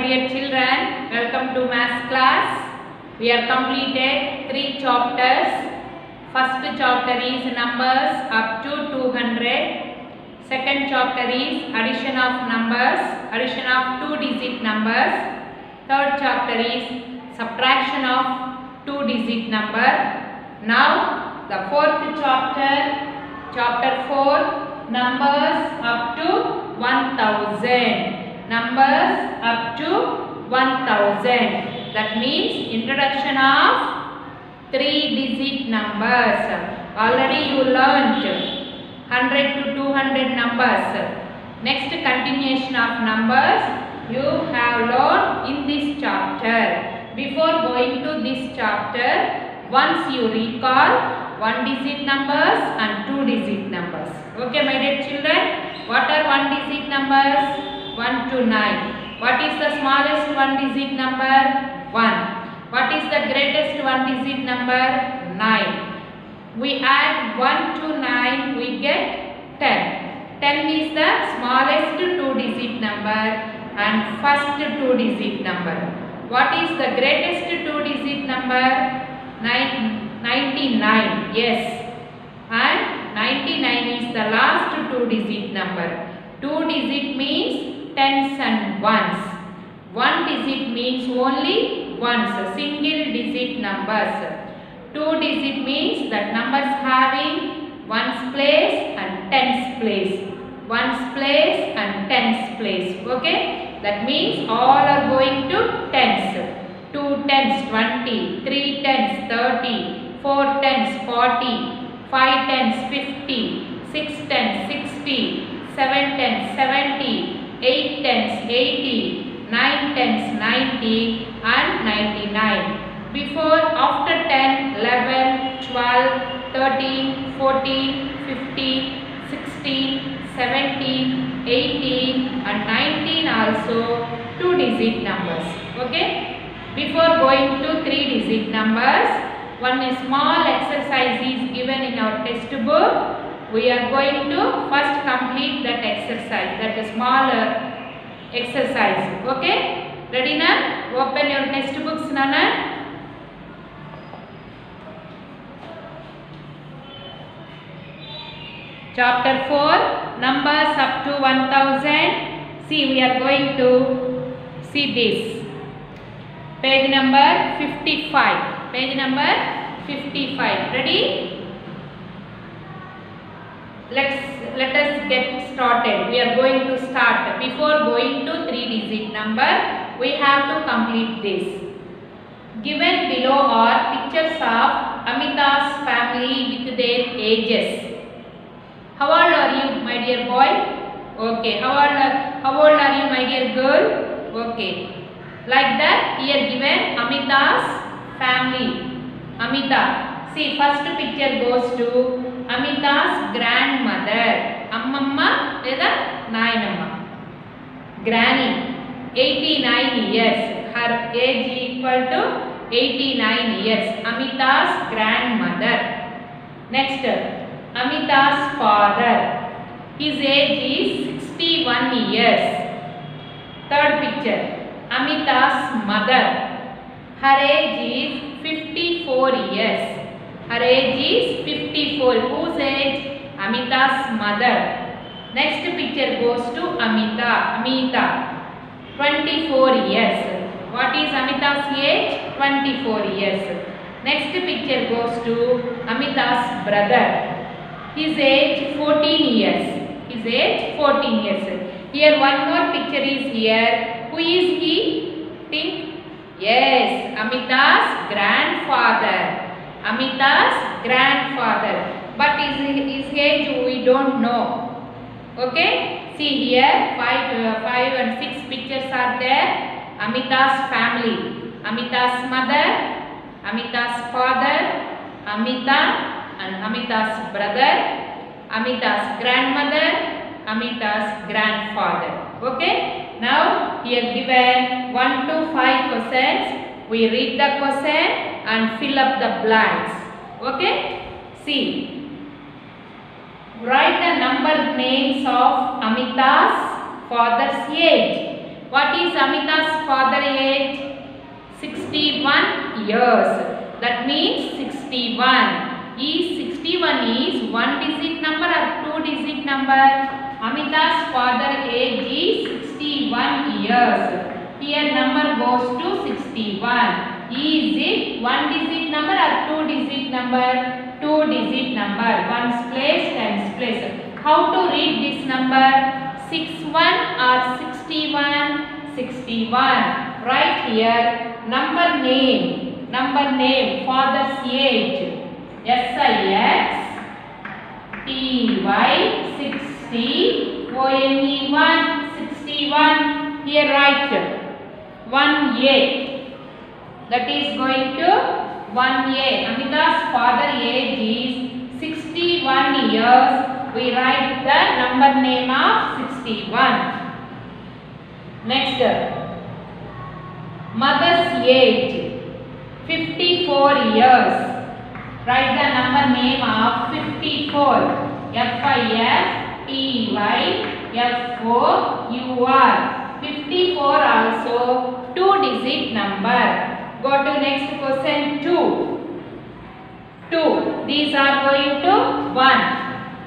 dear children, welcome to maths class. We are completed 3 chapters. First chapter is numbers up to 200. Second chapter is addition of numbers, addition of 2-digit numbers. Third chapter is subtraction of 2-digit number. Now the fourth chapter, chapter 4, numbers up to 1000. Numbers up to 1000. That means introduction of 3-digit numbers. Already you learnt 100 to 200 numbers. Next continuation of numbers you have learned in this chapter. Before going to this chapter, once you recall 1-digit numbers and 2-digit numbers. Okay, my dear children, what are 1-digit numbers? 1 to 9. What is the smallest 1-digit number? 1. What is the greatest 1-digit number? 9. We add 1 to 9, we get 10. 10 is the smallest 2-digit number and first 2-digit number. What is the greatest 2-digit number? 99. Yes. And 99 is the last 2-digit number. 2-digit means tens and ones. 1-digit means only ones, single digit numbers. 2-digit means that numbers having ones place and tens place. Ones place and tens place. Okay? That means all are going to tens. 2 tens 20, 3 tens 30, 4 tens 40, 5 tens 50, 6 tens 60, 7 tens 70, 8 tens 80, 9 tens 90 and 99. Before, after 10, 11, 12, 13, 14, 15, 16, 17, 18 and 19 also 2-digit numbers. Okay? Before going to 3-digit numbers, one small exercise is given in our textbook. We are going to first complete that exercise, that smaller exercise. Okay? Ready now? Open your textbooks, Nana. Chapter 4, numbers up to 1000. See, we are going to see this. Page number 55. Page number 55. Ready? Let us get started. We are going to start. Before going to 3-digit number, we have to complete this. Given below are pictures of Amita's family with their ages. How old are you, my dear boy? Okay. How old are you, my dear girl? Okay. Like that, here given Amita's family. Amita. See, first picture goes to Amita's grandmother. Ammamma leda Nayanamma. Granny. 89 years. Her age equal to 89 years. Amita's grandmother. Next, Amita's father. His age is 61 years. Third picture. Amita's mother. Her age is 54 years. Her age is 54. Whose age? Amita's mother. Next picture goes to Amita. 24 years. What is Amita's age? 24 years. Next picture goes to Amita's brother. His age 14 years. His age 14 years. Here one more picture is here. Who is he? Think. Yes, Amita's grandfather. Amita's grandfather. But his age we don't know. Okay? See here 5 and 6 pictures are there. Amita's family. Amita's mother. Amita's father. Amita and Amita's brother. Amita's grandmother. Amita's grandfather. Okay? Now here given 1 to 5 questions. We read the question and fill up the blanks. Okay? See. Write the number names of Amita's father's age. What is Amita's father? 61 years. That means 61. Is 61 is one digit number or two digit number? Amita's father age is 61 years. Here number goes to 61. Is it one digit number or two digit number? Two digit number. Ones place, tens place. How to read this number? 61 or 61? 61. Right here. Number name. Number name. Father's age. SIXTY 60 ONE 61. Here write 1A. That is going to 1A. Amita's father age is 61 years. We write the number name of 61. Next, mother's age 54 years. Write the number name of 54. FIFTYFOUR. 54 also two digit number. Go to next question 2. 2. These are going to 1.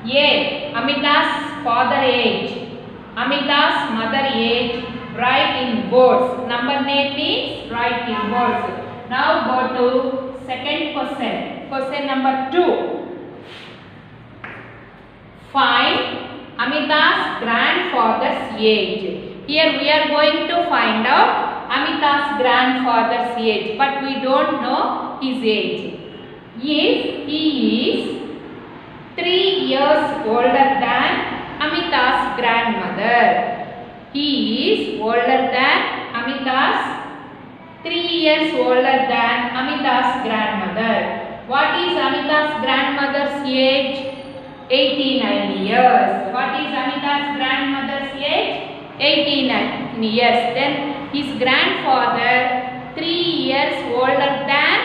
A. Amita's father age. Amita's mother age. Write in words. Number name is write in words. Now go to second question. Question number 2. Find Amita's grandfather's age. Here we are going to find out Amita's grandfather's age, but we don't know his age. If he is 3 years older than Amita's grandmother, he is older than Amita's 3 years older than Amita's grandmother. What is Amita's grandmother's age? 89 years. What is Amita's grandmother's age? 89 years. Then his grandfather 3 years older than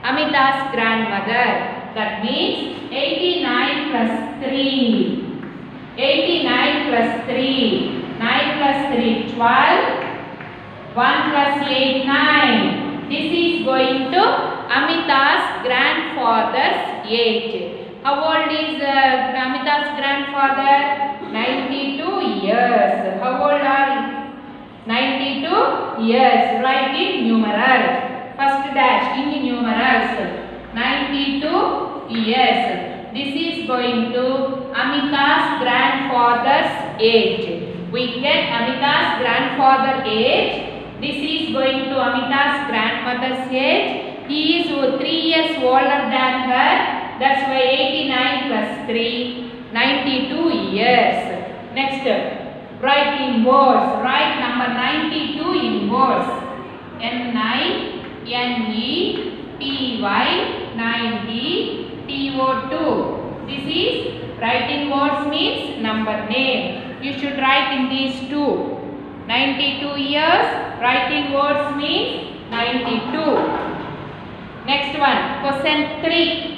Amita's grandmother. That means 89 plus 3. 89 plus 3. 9 plus 3, 12. 1 plus 8, 9. This is going to Amita's grandfather's age. How old is Amita's grandfather? 92 years. How old are you? 92 years. Write in numeral. First dash in numerals. 92 years. This is going to Amita's grandfather's age. We get Amita's grandfather age. This is going to Amita's grandmother's age. He is 3 years older than her. That's why 89 plus 3, 92 years. Next, write in words. Write number 92 in words. NINETY 90 TO2. This is write in words means number name. You should write in these two. 92 years. Write in words means 92. Next one. Question 3.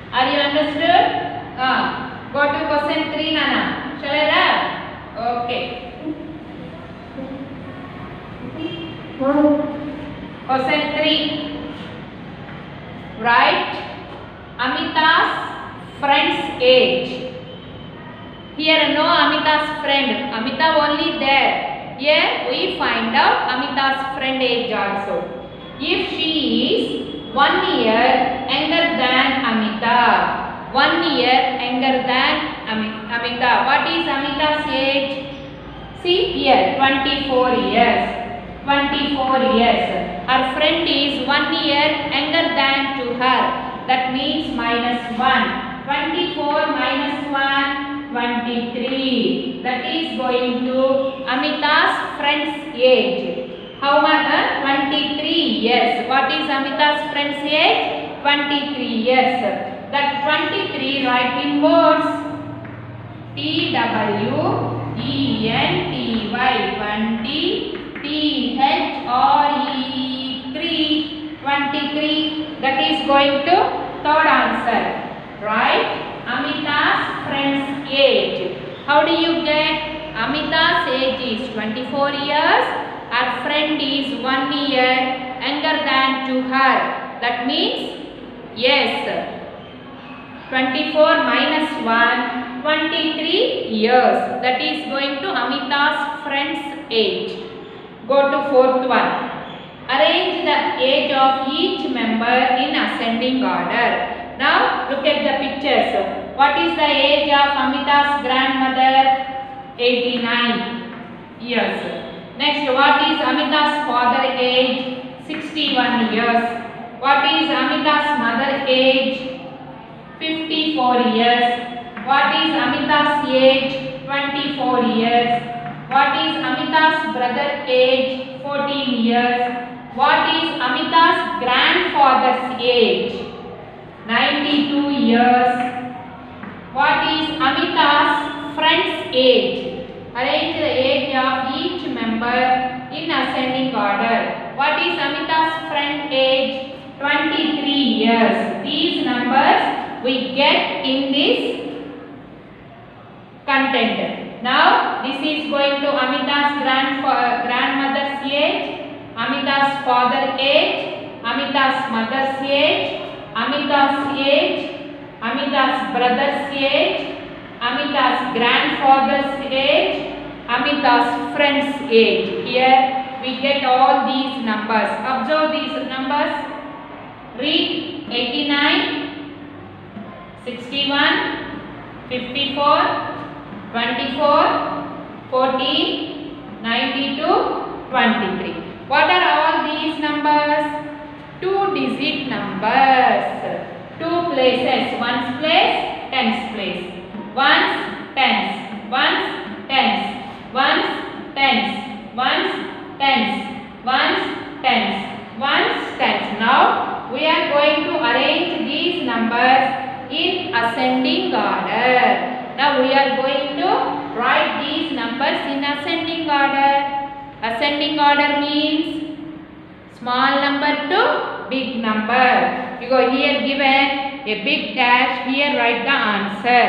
Are you understood? Go to question 3, Nana. Shall I read? Okay. Question 3. Write Amita's friend's age. Here no Amita's friend. Amita only there. Here we find out Amita's friend age also. If she is 1 year younger than Amita. 1 year younger than Amita. What is Amita's age? See here, 24 years. 24 years. Her friend is 1 year younger than to her. That means minus 1. 24 minus 1, 23. That is going to Amita's friend's age. How much? 23 years. What is Amita's friend's age? 23 years. That 23 write in words. TWENTY 20 THRE 23. That is going to third answer. Right? Amita's friend's age. How do you get? Amita's age is 24 years. Her friend friend is 1 year younger than to her. That means, yes, 24 minus 1, 23 years. That is going to Amita's friend's age. Go to fourth one. Arrange the age of each member in ascending order. Now look at the pictures. What is the age of Amita's grandmother? 89 years. Next, what is Amita's father age? 61 years. What is Amita's mother age? 54 years. What is Amita's age? 24 years. What is Amita's brother age? 14 years. What is Amita's grandfather's age? 92 years. What is Amita's friend's age? Arrange the age of each member in ascending order. What is Amita's friend age? 23 years. These numbers we get in this content. Now this is going to Amita's grandmother's age, Amita's father age, Amita's mother's age, Amita's age, Amita's brother's age, Amita's grandfather's age, Amita's friend's age. Here we get all these numbers. Observe these numbers. Read 89, 61, 54, 24, 14, 92, 23. What are all these numbers? 2-digit numbers. 2 places. Ones place, tens place. Ones, tens. Ones, tens. Ones, tens. Ones, tens. Ones, tens. Ones, tens. Now we are going to arrange these numbers in ascending order. Now we are going to write these numbers in ascending order. Ascending order means small number to big number. You go here given a big dash, here write the answer.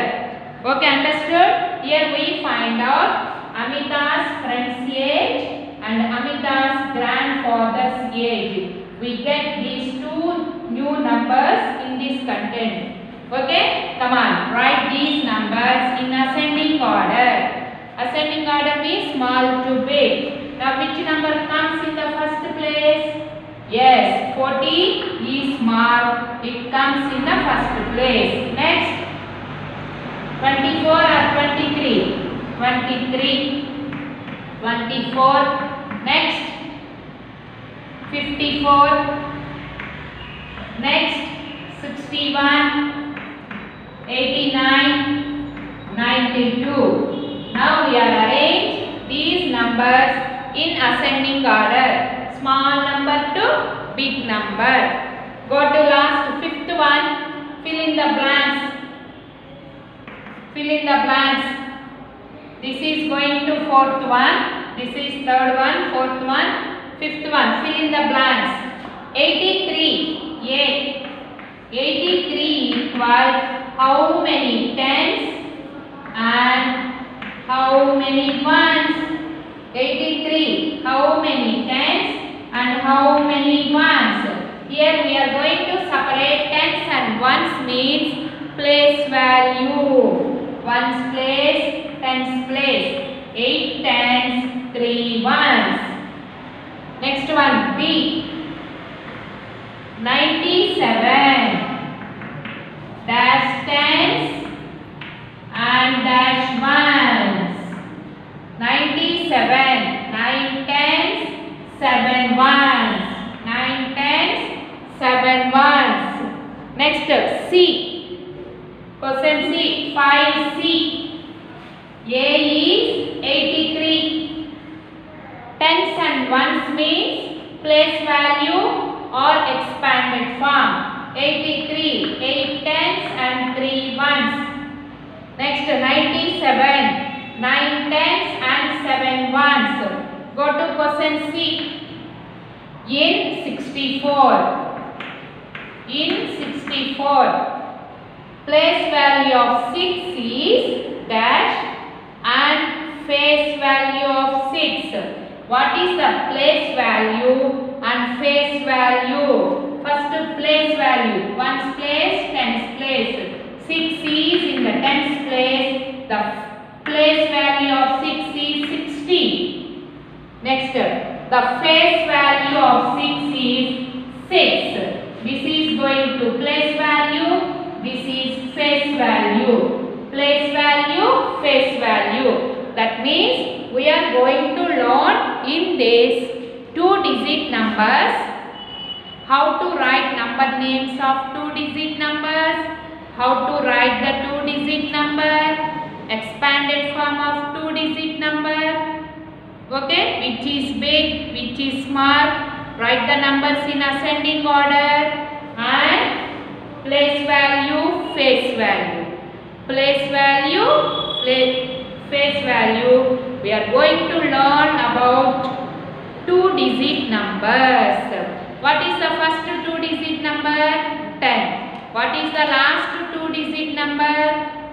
Okay, understood? Here we find out Amita's friend's age and Amita's grandfather's age. We get these two new numbers in this content. Okay, come on, write these numbers in ascending order. Ascending order means small to big. Now which number comes in the first place? Yes, 40 is small. It comes in the first place. Next, 24 or 23? 23. 24. Next, 54. Next, 61. 89, 92. Now we are arrange these numbers in ascending order. Small number to big number. Go to last, fifth one. Fill in the blanks. Fill in the blanks. This is going to fourth one. This is third one, fourth one, fifth one. Fill in the blanks. 83. 83 equals how many tens and how many ones? 83. How many tens and how many ones? Here we are going to separate tens and ones means place value. Ones place, tens place. 8 tens, 3 ones. Next one, B. 97. Dash tens and dash ones. 97. 9 tens, 7 ones. 9 tens, 7 ones. Next, C. Question C. 5C. A is 83. Tens and ones means place value or expanded form. 83. 8 tens and 3 ones. Next, 97. 9 tens and 7 ones. Go to question C. In 64. In 64. Place value of 6 is dash and face value of 6. What is the place value and face value? First place value. Ones place, tens place. 6 is in the tens place. The place value of 6 is 60. Next, the face value of 6 is 6. This is going to place value. This is face value. Place value, face value. That means we are going to learn in this 2-digit numbers. How to write number names of 2-digit numbers. How to write the 2-digit number. Expanded form of 2-digit number. Okay, which is big, which is small. Write the numbers in ascending order. And place value, face value. Place value, face value. We are going to learn about 2-digit numbers. What is the first 2-digit number? 10. What is the last 2-digit number?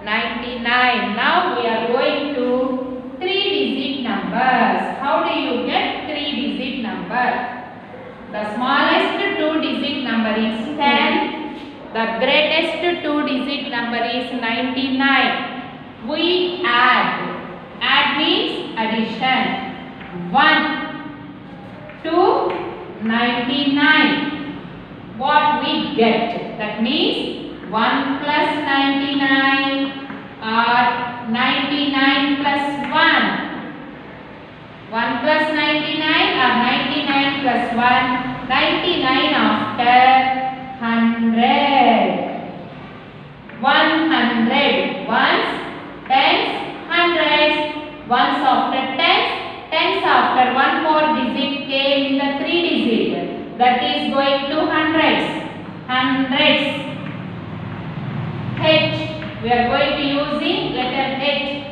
99. Now we are going to 3-digit numbers. How do you get 3-digit number? The smallest 2-digit number is 10. The greatest 2-digit number is 99. We add. Add means addition. 1 to 99. What we get? That means 1 plus 99 or 99 plus 1. 1 plus 99 or 99 plus 1. 99 after 100. 100. Ones, tens, hundreds. Ones after tens, tens after one more digit came in the 3-digit. That is going to hundreds. Hundreds. H. We are going to using letter H.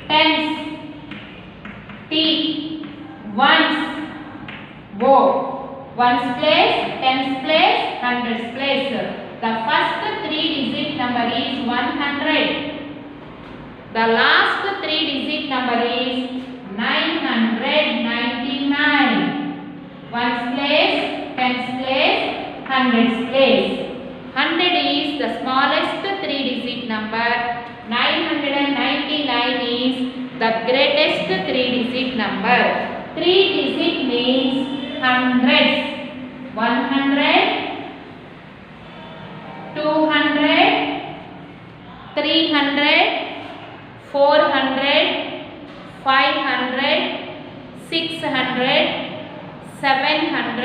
Tens. T. Ones. O. Ones place, tens place, hundreds place. The first 3-digit number is 100. The last 3-digit number is 999. Ones place, tens place, hundreds place. 100 is the smallest 3-digit number. 999 is the greatest 3-digit number. 3-digit means hundreds. 100, 200, 300, 400, 500, 600, 700,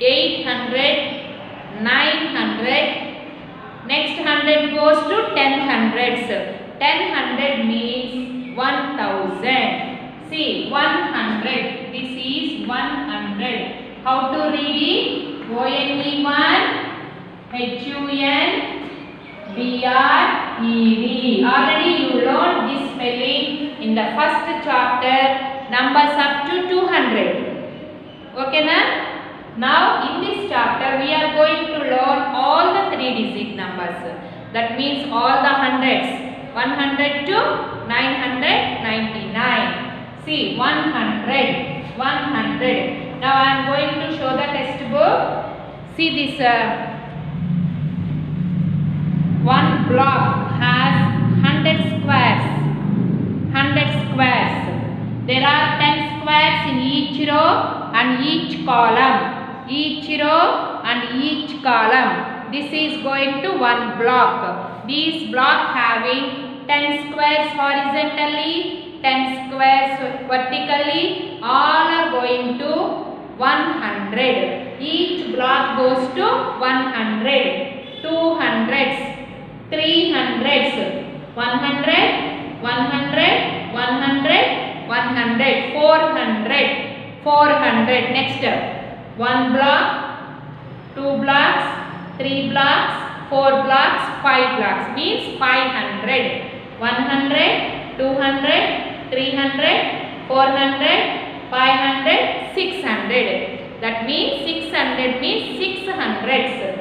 800, 900. Next 100 goes to 10 hundreds. 10 hundred means 1000. See, 100. This is 100. How to read it? O-N-E-1, H-U-N, B-R-E-D. Already you learned this spelling in the first chapter, numbers up to 200. Okay, na? Now in this chapter we are going to learn all the 3-digit numbers. That means all the hundreds. 100 to 999. See, 100. 100. Now I am going to show the textbook. See this one block has 100 squares. 100 squares. There are 10 squares in each row and each column. Each row and each column. This is going to one block. These blocks having 10 squares horizontally, 10 squares vertically. All are going to 100. Each block goes to 100. 200s, 300s, 100, 100, 100, 100, 400, 400. Next, 1 block, 2 blocks, 3 blocks, 4 blocks, 5 blocks means 500. 100, 200, 300, 400, 500, 600. That means 600 means 6 hundreds.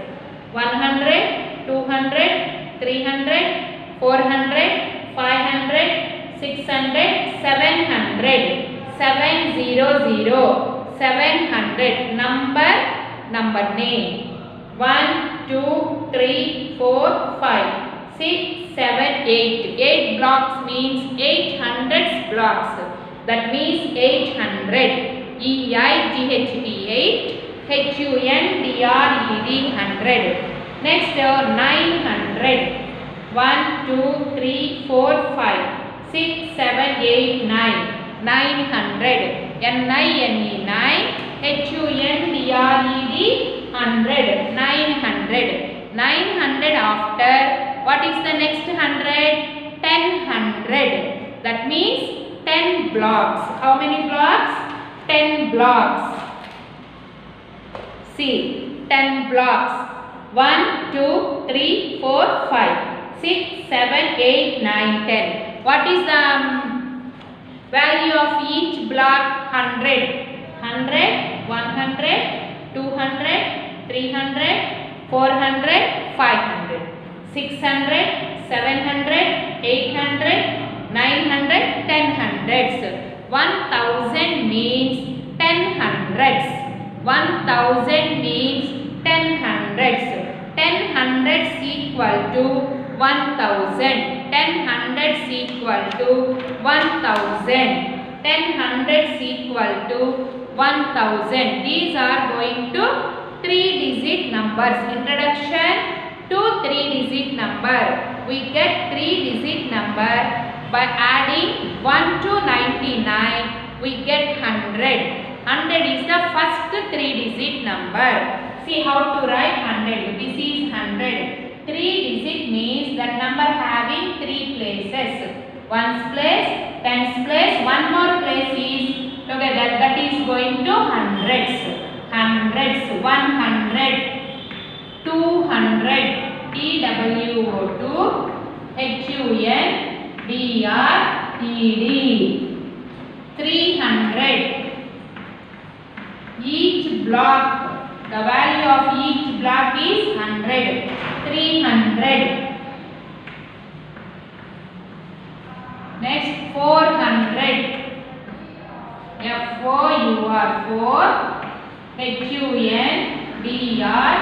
100, 200, 300, 400, 500, 600, 700. 700, 700. Number name. 1, 2, 3, 4, 5, 6, 7, 8. 8 blocks means 800 blocks. That means 800. EIGHT 8, HUNDRED 100. Next 900. 1, 2, 3, 4, 5, 6, 7, 8, 9. 900. NINE 9, HUNDRED 100. 900. 900 after what is the next 100? 1000. That means 10 blocks. How many blocks? 10 blocks. See, 10 blocks. 1, 2, 3, 4, 5, 6, 7, 8, 9, 10. What is the value of each block? 100. 100, 100, 200, 300, 400, 500, 600, 700, 800, 900, 10 hundreds. 1000 means 10 hundreds. 1000 means 10 hundreds. 10 hundreds equal to 1000. 10 hundreds equal to 1000. 10 hundreds equal to 1000. These are going to 3-digit numbers. Introduction to 3-digit number. We get 3-digit number by adding 1 to 99. We get 100. 100 is the first 3-digit number. See how to write 100. This is 100. 3-digit means that number having 3 places. 1's place, 10's place, one more place is together. That is going to hundreds. Hundreds. 100, 200, TWO2, HUNDRED, 300. Each block, the value of each block is 100. 300. Next 400. FOUR 4,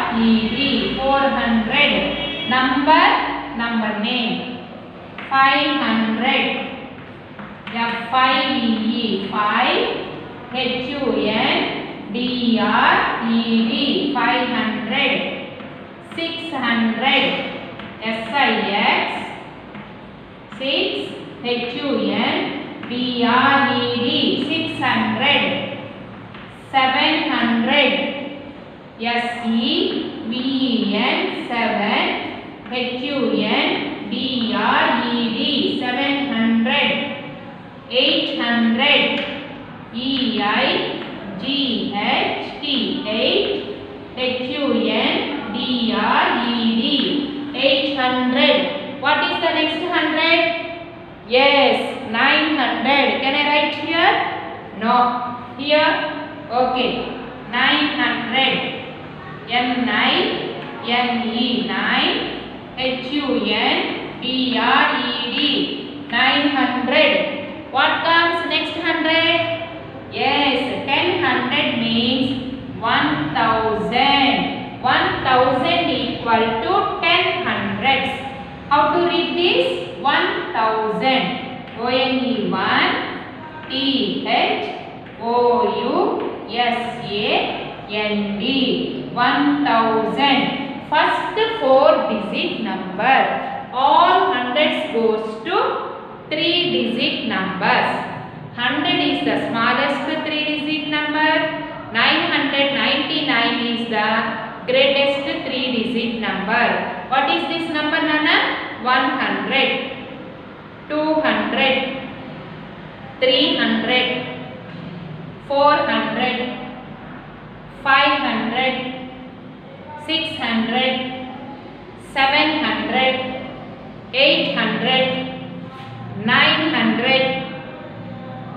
HUNDRED, 400. Number name. 500. FIVE 5, HUNDRED, 500. 600. SIX 6, HUNDRED, 600. 700. SEVEN 7, HUNDRED, 700. 800. EIGHT 8, HUNDRED, 800. What is the next 100? Yes, 900. Can I write here? No. Here? Okay. 900. NINE 9, HUNDRED, 900. What comes next 100? Yes, 1000 means 1000. 1000 equal to 10 hundreds. How to read this? 1000. ONE 1, THOUSAND, 1000. First 4-digit number. All hundreds goes to 3-digit numbers. 100 is the smallest 3-digit number. 999 is the greatest 3-digit number. What is this number, Nana? 100, 200, 300, 400, 500, 600, 700, 800, 900,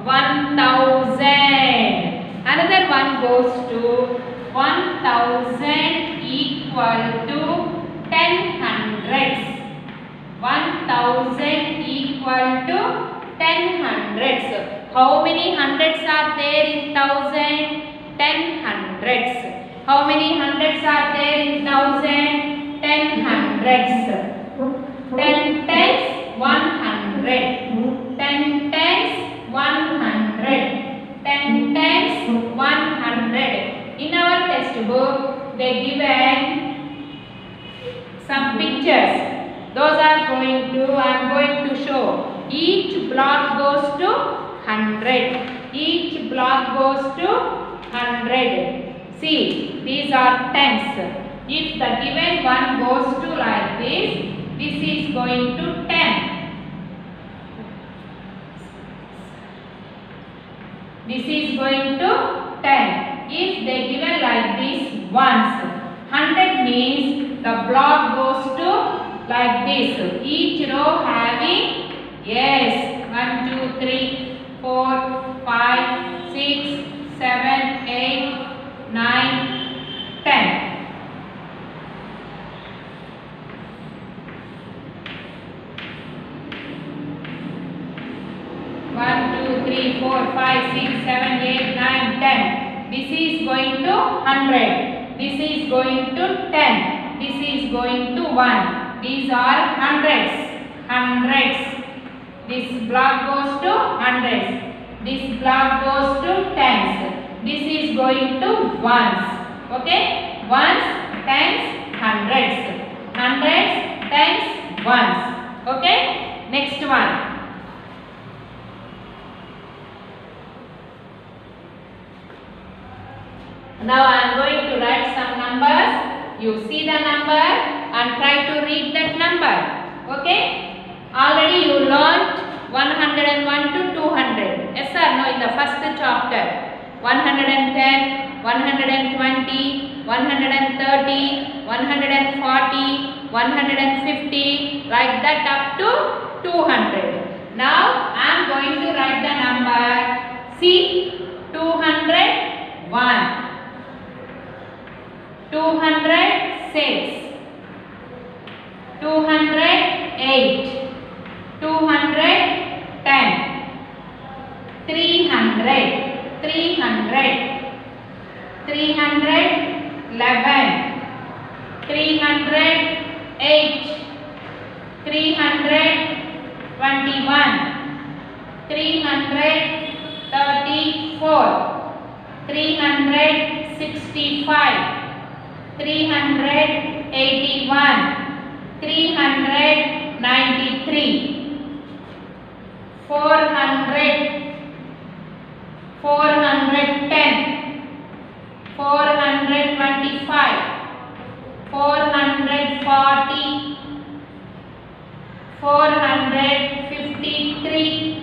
1000. Another one goes to 1000 equal to 10 hundreds. 1000 equal to 10 hundreds. How many hundreds are there in 1000? 10 hundreds. How many hundreds are there in 1000? 10 hundreds. 10 tens 100. 10 tens 100. 10 tens 100. In our textbook, they given some pictures. Those are I am going to show. Each block goes to 100. Each block goes to 100. See, these are tens. If the given one goes to like this is going to 10. This is going to 10. If they given like this once, 100 means the block goes to like this. Each row having, yes, 1, 2, 3, 4, 5, 6, 7, 8, 9, 10. 1, 2, 3, 4, 5, 6, 7, 8, 9, 10. This is going to 100. This is going to 10. This is going to 1. These are hundreds. Hundreds. This block goes to hundreds. This block goes to tens. This is going to ones. Okay? Ones, tens, hundreds. Hundreds, tens, ones. Okay? Next one. Now I am going to write some numbers. You see the number and try to read that number. Okay? Already you learnt 101 to 200. Yes or no? In the first chapter. 110, 120, 130, 140, 150, like that up to 200. Now I am going to write the number. See, 201. 206, 208, 210, 300, 300, 311, 308, 321, 334, 365, 381, 393, 400, 410, 425, 440, 453,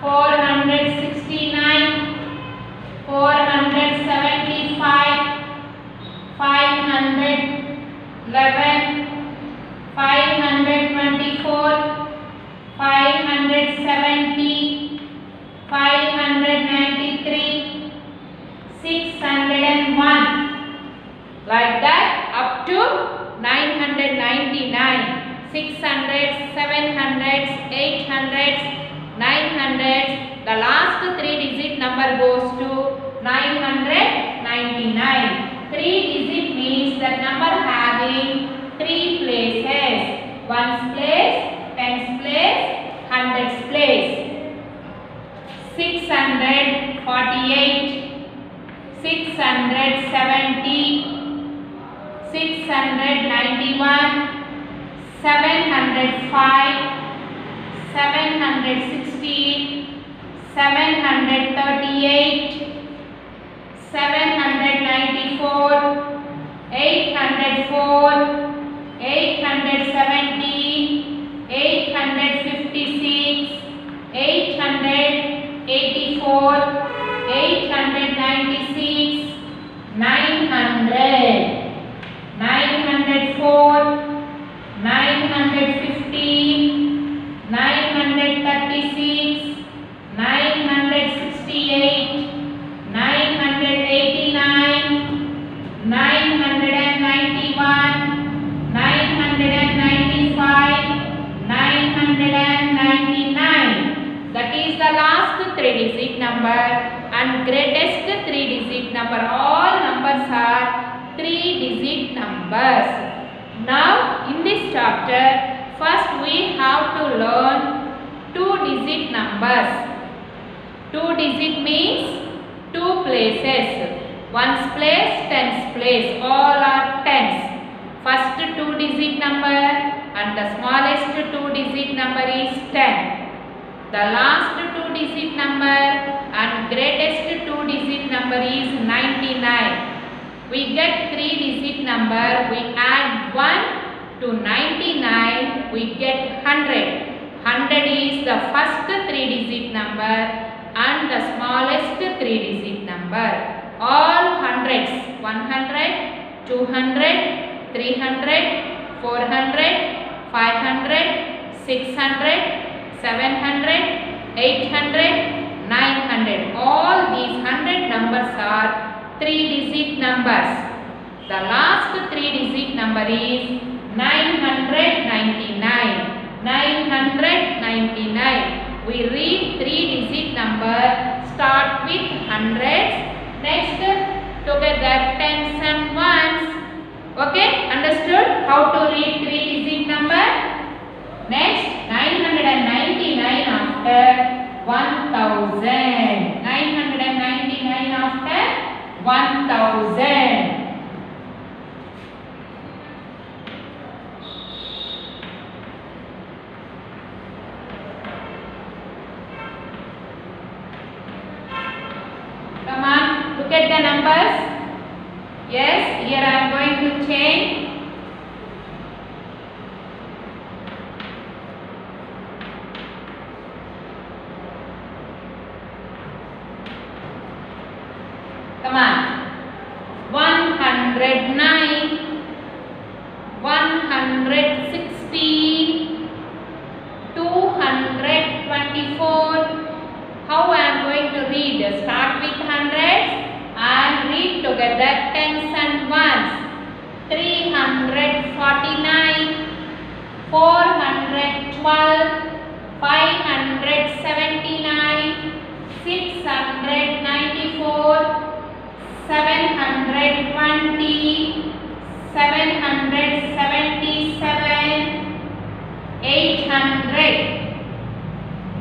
469, 475, 511, 524, 570, 593, 601, like that up to 999, 600, 700, 800, 900. The last 3-digit number goes to 999. 3-digit means that number having 3 places. Ones place, tens place, hundreds place. 648, 670, 691, 705, 716, 738, 794, 804, 870, 856, 884, 896, 900, 904, 915, 936, 968, 989, 991, 995, 999. That is the last 3 3-digit number and greatest 3-digit number. All numbers are 3-digit numbers. Now in this chapter, first we have to learn 2-digit numbers. 2-digit means 2 places. Ones place, tens place. All are tens. First 2-digit number and the smallest 2-digit number is 10. The last 2-digit number and greatest 2-digit number is 99. We get 3-digit number, we add 1 to 99, we get 100. 100 is the first 3-digit number and the smallest 3-digit number. All hundreds, 100, 200, 300, 400, 500, 600, 700, 800, 900. All these 100 numbers are 3-digit numbers. The last 3-digit number is 999. 999. We read 3-digit number, start with hundreds. Next, together tens and ones. Okay, understood how to read 3-digit number? Next, 999 after 1000. 999 after 1000. Come on, look at the numbers. Yes, here I am going to change. Come on. 109, 116, 224. How I am going to read? Start with hundreds and read together tens and ones. 349, 412, 579, 694, 720, 777, 800,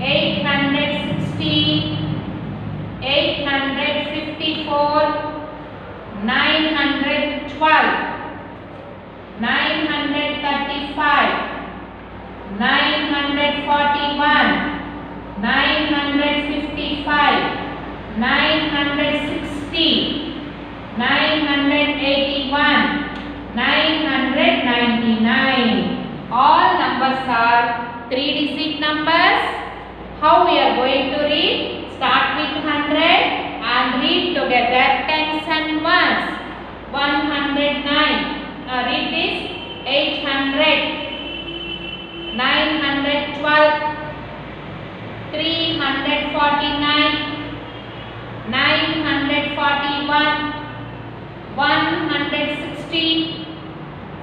860, 854, 912, 935, 941, 955, 960, 981, 999. All numbers are 3-digit numbers. How we are going to read? Start with 100 and read together tens and ones. 109. Now read this. 800, 912, 349, 941, 160,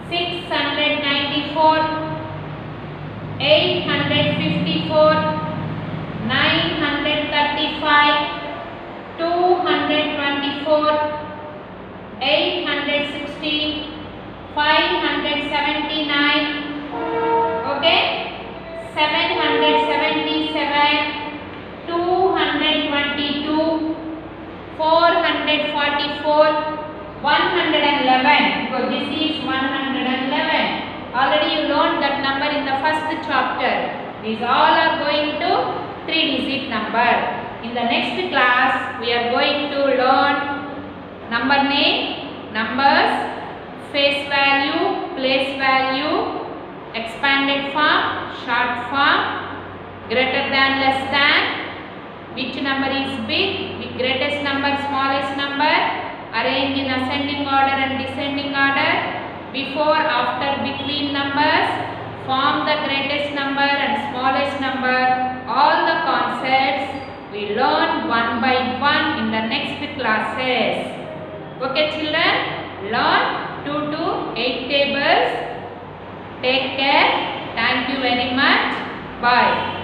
694, 854, 935, 224, 860, 579, okay, 777, 222, 444, 111. So this is 111. Already you learned that number in the first chapter. These all are going to 3-digit number. In the next class, we are going to learn number name, numbers, face value, place value, expanded form, short form, greater than, less than, which number is big, the greatest number, smallest number, arrange in ascending order and descending order, before, after, between numbers, form the greatest number and smallest number. All the concepts we learn one by one in the next classes. Okay children, learn 2 to 8 tables. Take care. Thank you very much. Bye.